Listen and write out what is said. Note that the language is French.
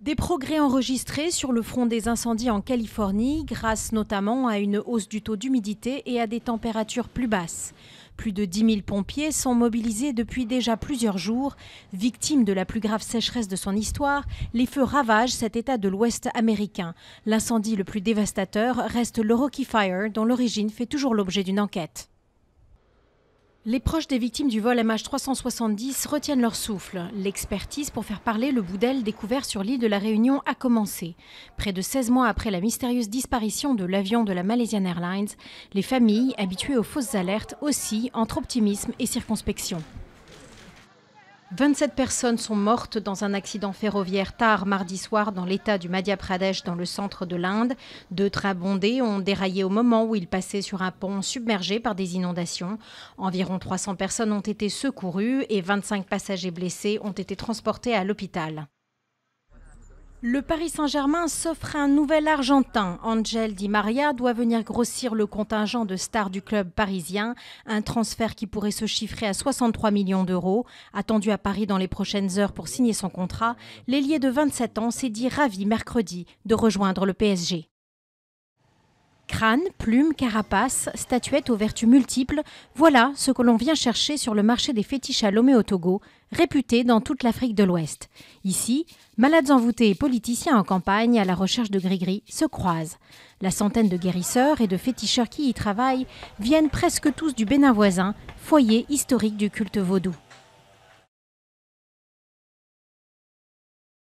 Des progrès enregistrés sur le front des incendies en Californie, grâce notamment à une hausse du taux d'humidité et à des températures plus basses. Plus de 10 000 pompiers sont mobilisés depuis déjà plusieurs jours. Victimes de la plus grave sécheresse de son histoire, les feux ravagent cet État de l'Ouest américain. L'incendie le plus dévastateur reste le Rocky Fire, dont l'origine fait toujours l'objet d'une enquête. Les proches des victimes du vol MH370 retiennent leur souffle. L'expertise pour faire parler le bout d'aile découvert sur l'île de la Réunion a commencé. Près de 16 mois après la mystérieuse disparition de l'avion de la Malaysian Airlines, les familles, habituées aux fausses alertes, oscillent entre optimisme et circonspection. 27 personnes sont mortes dans un accident ferroviaire tard mardi soir dans l'état du Madhya Pradesh dans le centre de l'Inde. 2 trains bondés ont déraillé au moment où ils passaient sur un pont submergé par des inondations. Environ 300 personnes ont été secourues et 25 passagers blessés ont été transportés à l'hôpital. Le Paris Saint-Germain s'offre un nouvel Argentin. Ángel Di María doit venir grossir le contingent de stars du club parisien. Un transfert qui pourrait se chiffrer à 63 millions d'euros. Attendu à Paris dans les prochaines heures pour signer son contrat, l'ailier de 27 ans s'est dit ravi mercredi de rejoindre le PSG. Crâne, plumes, carapace, statuettes aux vertus multiples, voilà ce que l'on vient chercher sur le marché des fétiches à Lomé au Togo, réputé dans toute l'Afrique de l'Ouest. Ici, malades envoûtés et politiciens en campagne à la recherche de gris-gris se croisent. La centaine de guérisseurs et de féticheurs qui y travaillent viennent presque tous du Bénin voisin, foyer historique du culte vaudou.